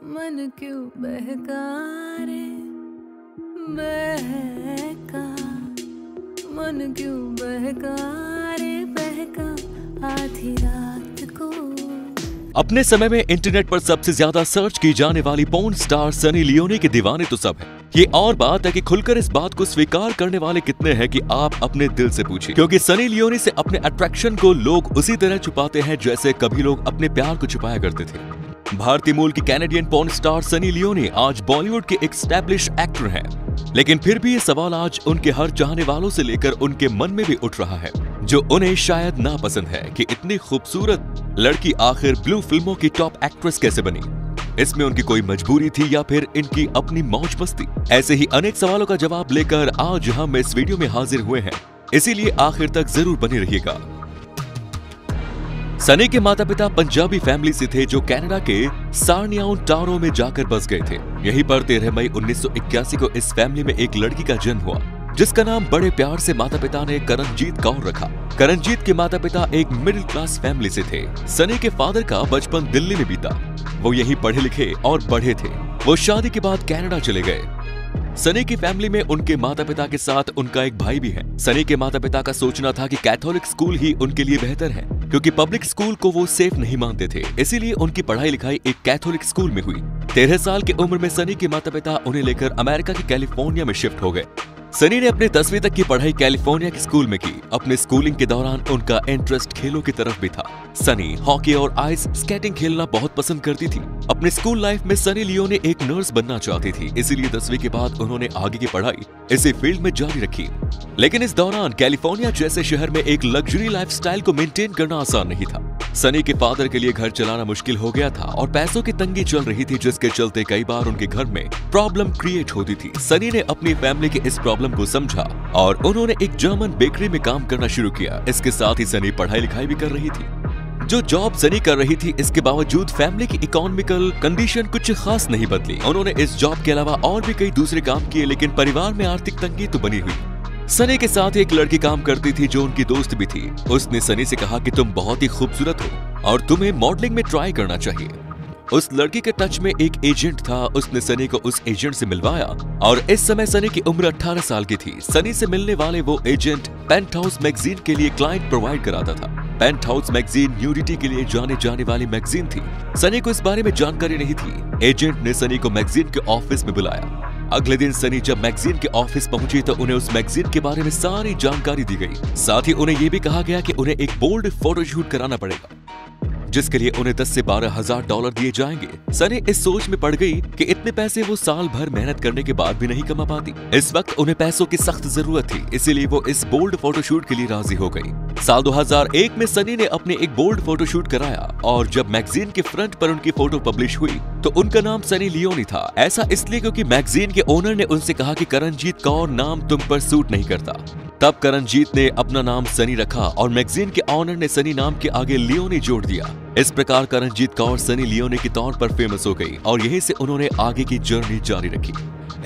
मन क्यों बहका रे बहका, मन क्यों बहका रे बहका आधी रात को। अपने समय में इंटरनेट पर सबसे ज्यादा सर्च की जाने वाली पोर्न स्टार सनी लियोनी के दीवाने तो सब हैं। ये और बात है कि खुलकर इस बात को स्वीकार करने वाले कितने हैं कि आप अपने दिल से पूछिए, क्योंकि सनी लियोनी से अपने अट्रैक्शन को लोग उसी तरह छुपाते हैं जैसे कभी लोग अपने प्यार को छुपाया करते थे। भारतीय मूल की Canadian porn star Sunny Leone आज बॉलीवुड के एक एस्टैब्लिश एक्टर हैं, लेकिन फिर भी ये सवाल आज उनके हर चाहने वालों से लेकर उनके मन में भी उठ रहा है, जो उन्हें शायद नापसंद है कि इतनी खूबसूरत लड़की आखिर ब्लू फिल्मों की टॉप एक्ट्रेस कैसे बनी। इसमें उनकी कोई मजबूरी थी या फिर इनकी अपनी मौज मस्ती? ऐसे ही अनेक सवालों का जवाब लेकर आज हम इस वीडियो में हाजिर हुए हैं, इसीलिए आखिर तक जरूर बने रहिएगा। सनी के माता पिता पंजाबी फैमिली से थे जो कनाडा के सारनियाउ टारो में जाकर बस गए थे। यहीं पर 13 मई 1981 को इस फैमिली में एक लड़की का जन्म हुआ, जिसका नाम बड़े प्यार से माता पिता ने करणजीत कौर रखा। करणजीत के माता पिता एक मिडिल क्लास फैमिली से थे। सनी के फादर का बचपन दिल्ली में बीता। वो यहीं पढ़े लिखे और बढ़े थे। वो शादी के बाद कनाडा चले गए। सनी की फैमिली में उनके माता पिता के साथ उनका एक भाई भी है। सनी के माता पिता का सोचना था कि कैथोलिक स्कूल ही उनके लिए बेहतर है, क्योंकि पब्लिक स्कूल को वो सेफ नहीं मानते थे। इसीलिए उनकी पढ़ाई लिखाई एक कैथोलिक स्कूल में हुई। 13 साल की उम्र में सनी के माता पिता उन्हें लेकर अमेरिका के कैलिफोर्निया में शिफ्ट हो गए। सनी ने अपने 10वीं तक की पढ़ाई कैलिफोर्निया के स्कूल में की। अपने स्कूलिंग के दौरान उनका इंटरेस्ट खेलों की तरफ भी था। सनी हॉकी और आइस स्केटिंग खेलना बहुत पसंद करती थी। अपने स्कूल लाइफ में सनी लियोनी एक नर्स बनना चाहती थी, इसीलिए 10वीं के बाद उन्होंने आगे की पढ़ाई इसी फील्ड में जारी रखी। लेकिन इस दौरान कैलिफोर्निया जैसे शहर में एक लग्जरी लाइफस्टाइल को मेंटेन करना आसान नहीं था। सनी के फादर के लिए घर चलाना मुश्किल हो गया था और पैसों की तंगी चल रही थी, जिसके चलते कई बार उनके घर में प्रॉब्लम क्रिएट होती थी। सनी ने अपनी फैमिली के इस प्रॉब्लम को समझा और उन्होंने एक जर्मन बेकरी में काम करना शुरू किया। इसके साथ ही सनी पढ़ाई लिखाई भी कर रही थी। जो जॉब सनी कर रही थी, इसके बावजूद फैमिली की इकोनॉमिकल कंडीशन कुछ खास नहीं बदली। उन्होंने इस जॉब के अलावा और भी कई दूसरे काम किए, लेकिन परिवार में आर्थिक तंगी तो बनी हुई। सनी के साथ एक लड़की काम करती थी जो उनकी दोस्त भी थी। उसने सनी से कहा कि तुम बहुत ही खूबसूरत हो और तुम्हें मॉडलिंग में ट्राई करना चाहिए। उस लड़की के टच में एक एजेंट था। उसने सनी को उस एजेंट से मिलवाया और इस समय सनी की उम्र 18 साल की थी। सनी से मिलने वाले वो एजेंट पेंटहाउस मैगजीन के लिए क्लाइंट प्रोवाइड कराता था। पेंटहाउस मैगजीन न्यूडिटी के लिए जाने वाली मैगजीन थी। सनी को इस बारे में जानकारी नहीं थी। एजेंट ने सनी को मैगजीन के ऑफिस में बुलाया। अगले दिन सनी जब मैगजीन के ऑफिस पहुंची तो उन्हें उस मैगजीन के बारे में सारी जानकारी दी गई। साथ ही उन्हें यह भी कहा गया कि उन्हें एक बोल्ड फोटोशूट कराना पड़ेगा, जिसके लिए उन्हें 10 से 12 हजार डॉलर दिए जाएंगे। सनी इस सोच में पड़ गई कि इतने पैसे वो साल भर मेहनत करने के बाद भी नहीं कमा पाती। इस वक्त उन्हें पैसों की सख्त जरूरत थी, इसीलिए वो इस बोल्ड फोटोशूट के लिए राजी हो गई। साल 2001 में सनी ने अपने एक बोल्ड फोटोशूट कराया और जब मैगजीन के फ्रंट पर उनकी फोटो पब्लिश हुई तो उनका नाम सनी लियोनी था। ऐसा इसलिए क्योंकि मैगजीन के ओनर ने उनसे कहा कि करणजीत कौर नाम तुम पर सूट नहीं करता। तब करणजीत ने अपना नाम सनी रखा और मैगजीन के ओनर ने सनी नाम के आगे लियोनी जोड़ दिया। इस प्रकार करणजीत कौर सनी लियोनी के तौर पर फेमस हो गई और यहीं से उन्होंने आगे की जर्नी जारी रखी।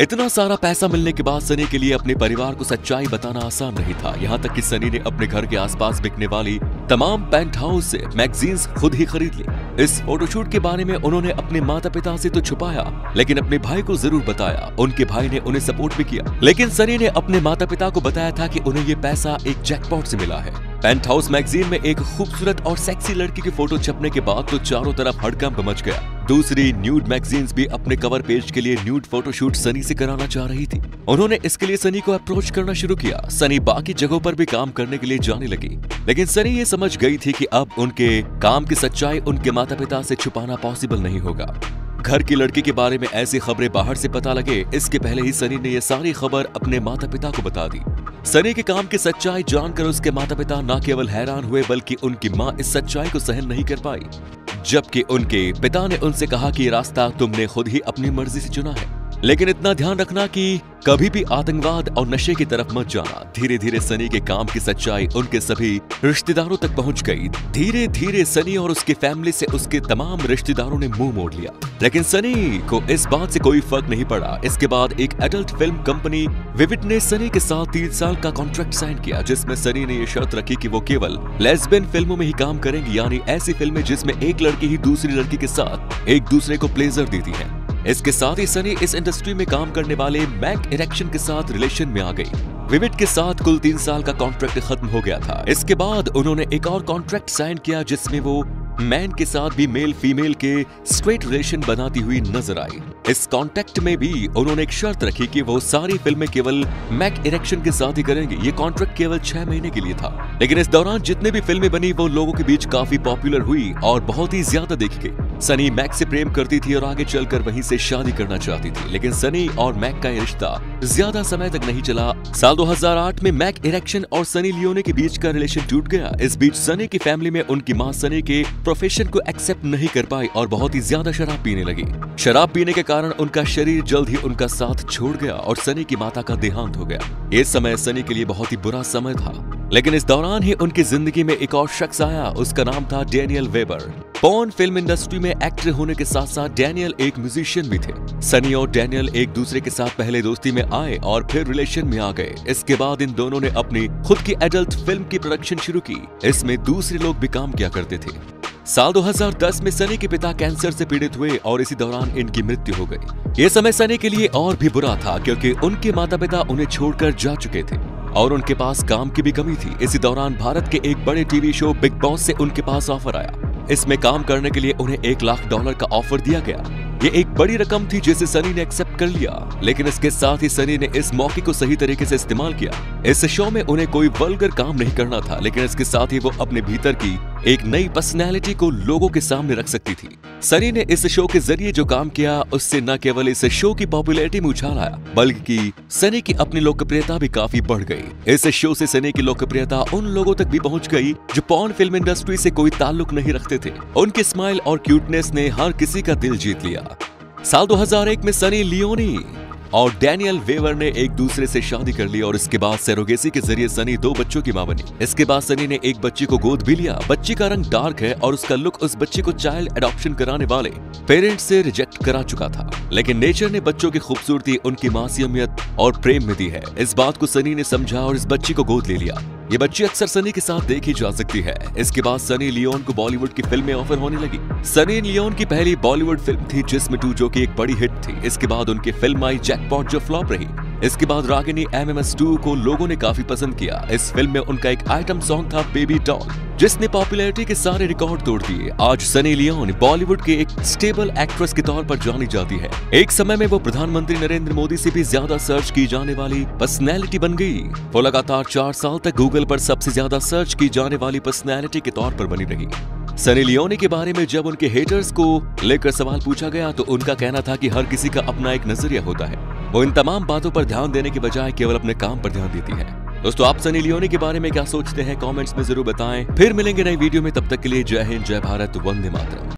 इतना सारा पैसा मिलने के बाद सनी के लिए अपने परिवार को सच्चाई बताना आसान नहीं था। यहाँ तक कि सनी ने अपने घर के आसपास बिकने वाली तमाम पेंटहाउस से मैगजीन्स खुद ही खरीद ली। इस फोटोशूट के बारे में उन्होंने अपने माता पिता से तो छुपाया, लेकिन अपने भाई को जरूर बताया। उनके भाई ने उन्हें सपोर्ट भी किया, लेकिन सनी ने अपने माता पिता को बताया था कि उन्हें ये पैसा एक जैकपॉट से मिला है। पेंटहाउस मैगजीन में एक खूबसूरत और सेक्सी लड़की की फोटो छपने के बाद तो चारों तरफ हड़कंप मच गया। दूसरी न्यूड मैगजीन्स भी अपने कवर पेज के लिए न्यूड फोटोशूट सनी से कराना चाह रही थी। उन्होंने इसके लिए सनी को अप्रोच करना शुरू किया। सनी बाकी जगहों पर भी काम करने के लिए जाने लगी, लेकिन सनी ये समझ गई थी कि अब उनके काम की सच्चाई उनके माता पिता से छुपाना पॉसिबल नहीं होगा। घर की लड़की के बारे में ऐसी खबरें बाहर से पता लगे, इसके पहले ही सनी ने यह सारी खबर अपने माता पिता को बता दी। सनी के काम की सच्चाई जानकर उसके माता पिता न केवल हैरान हुए, बल्कि उनकी मां इस सच्चाई को सहन नहीं कर पाई। जबकि उनके पिता ने उनसे कहा कि ये रास्ता तुमने खुद ही अपनी मर्जी से चुना है। लेकिन इतना ध्यान रखना कि कभी भी आतंकवाद और नशे की तरफ मत जाना। धीरे धीरे सनी के काम की सच्चाई उनके सभी रिश्तेदारों तक पहुंच गई। धीरे धीरे सनी और उसकी फैमिली से उसके तमाम रिश्तेदारों ने मुंह मोड़ लिया, लेकिन सनी को इस बात से कोई फर्क नहीं पड़ा। इसके बाद एक एडल्ट फिल्म कंपनी विविड ने सनी के साथ 3 साल का कॉन्ट्रैक्ट साइन किया, जिसमें सनी ने ये शर्त रखी कि वो केवल लेस्बियन फिल्मों में ही काम करेंगे, यानी ऐसी फिल्में जिसमें एक लड़की ही दूसरी लड़की के साथ एक दूसरे को प्लेजर देती है। इसके साथ ही सनी इस इंडस्ट्री में काम करने वाले मैक इरेक्शन के साथ रिलेशन में आ गई। विविड के साथ कुल 3 साल का कॉन्ट्रैक्ट खत्म हो गया था। इसके बाद उन्होंने एक और कॉन्ट्रैक्ट साइन किया, जिसमें वो मैन के साथ भी मेल फीमेल के स्ट्रेट रिलेशन बनाती हुई नजर आई। इस कॉन्ट्रैक्ट में भी उन्होंने एक शर्त रखी कि वो सारी फिल्में केवल मैक इरेक्शन के साथ ही करेंगे। ये कॉन्ट्रैक्ट केवल 6 महीने के लिए था, लेकिन इस दौरान जितने भी फिल्में बनी वो लोगों के बीच काफी पॉपुलर हुई और बहुत ही ज्यादा देखी गई। सनी मैक से प्रेम करती थी और आगे चलकर वहीं से शादी करना चाहती थी, लेकिन सनी और मैक का ये रिश्ता ज्यादा समय तक नहीं चला। साल 2008 में मैक इरेक्शन और सनी लियोनी के बीच का रिलेशन टूट गया। इस बीच सनी की फैमिली में उनकी मां सनी के प्रोफेशन को एक्सेप्ट नहीं कर पाई और बहुत ही ज्यादा शराब पीने लगी। शराब पीने के कारण उनका शरीर जल्द ही उनका साथ छोड़ गया और सनी की माता का देहांत हो गया। ये समय सनी के लिए बहुत ही बुरा समय था, लेकिन इस दौरान ही उनकी जिंदगी में एक और शख्स आया। उसका नाम था Daniel weber. Porn film industry में एक्टर होने के साथ साथ डैनियल एक म्यूजिशियन भी थे। सनी और डैनियल एक दूसरे के साथ पहले दोस्ती में आए और फिर रिलेशन में आ गए। इसके बाद इन दोनों ने अपनी खुद की एडल्ट फिल्म की प्रोडक्शन शुरू की। इसमें दूसरे लोग भी काम किया करते थे। साल 2010 में सनी के पिता कैंसर से पीड़ित हुए और इसी दौरान इनकी मृत्यु हो गई। ये समय सनी के लिए और भी बुरा था, क्योंकि उनके माता पिता उन्हें छोड़कर जा चुके थे और उनके पास काम की भी कमी थी। इसी दौरान भारत के एक बड़े टीवी शो बिग बॉस से उनके पास ऑफर आया। इसमें काम करने के लिए उन्हें $1 लाख का ऑफर दिया गया। ये एक बड़ी रकम थी जिसे सनी ने एक्सेप्ट कर लिया, लेकिन इसके साथ ही सनी ने इस मौके को सही तरीके से इस्तेमाल किया। इस शो में उन्हें कोई वल्गर काम नहीं करना था, लेकिन इसके साथ ही वो अपने भीतर की एक नई पर्सनैलिटी को लोगों के सामने रख सकती थी। सनी ने इस शो के जरिए जो काम किया उससे न केवल इस शो की पॉपुलैरिटी में उछाल आया, बल्कि सनी की अपनी लोकप्रियता भी काफी बढ़ गई। इस शो से सनी की लोकप्रियता उन लोगों तक भी पहुंच गई जो पॉर्न फिल्म इंडस्ट्री से कोई ताल्लुक नहीं रखते थे। उनके स्माइल और क्यूटनेस ने हर किसी का दिल जीत लिया। साल 2001 में सनी लियोनी और डैनियल वेवर ने एक दूसरे से शादी कर ली और इसके बाद सरोगेसी के जरिए सनी 2 बच्चों की मां बनी। इसके बाद सनी ने एक बच्ची को गोद भी लिया। बच्ची का रंग डार्क है और उसका लुक उस बच्ची को चाइल्ड एडॉप्शन कराने वाले पेरेंट्स से रिजेक्ट करा चुका था, लेकिन नेचर ने बच्चों की खूबसूरती उनकी मासूमियत और प्रेम में दी है। इस बात को सनी ने समझा और इस बच्ची को गोद ले लिया। ये बच्ची अक्सर सनी के साथ देखी जा सकती है। इसके बाद सनी लियोन को बॉलीवुड की फिल्में ऑफर होने लगी। सनी लियोन की पहली बॉलीवुड फिल्म थी जिस्म 2, जो कि एक बड़ी हिट थी। इसके बाद उनकी फिल्म आई जैकपॉट, जो फ्लॉप रही। इसके बाद रागिनी MMS 2 को लोगों ने काफी पसंद किया। इस फिल्म में उनका एक आइटम सॉन्ग था बेबी डॉल, जिसने पॉपुलैरिटी के सारे रिकॉर्ड तोड़ दिए। आज सनी लियोन बॉलीवुड के एक स्टेबल एक्ट्रेस के तौर पर जानी जाती है। एक समय में वो प्रधानमंत्री नरेंद्र मोदी से भी ज्यादा सर्च की जाने वाली पर्सनैलिटी बन गई। वो लगातार 4 साल तक गूगल पर सबसे ज्यादा सर्च की जाने वाली पर्सनैलिटी के तौर पर बनी रही। सनी लियोनी के बारे में जब उनके हेटर्स को लेकर सवाल पूछा गया तो उनका कहना था कि हर किसी का अपना एक नजरिया होता है। वो इन तमाम बातों पर ध्यान देने के बजाय केवल अपने काम पर ध्यान देती है। दोस्तों, आप सनी लियोनी के बारे में क्या सोचते हैं? कमेंट्स में जरूर बताएं। फिर मिलेंगे नई वीडियो में, तब तक के लिए जय हिंद, जय भारत, वंदे मातरम।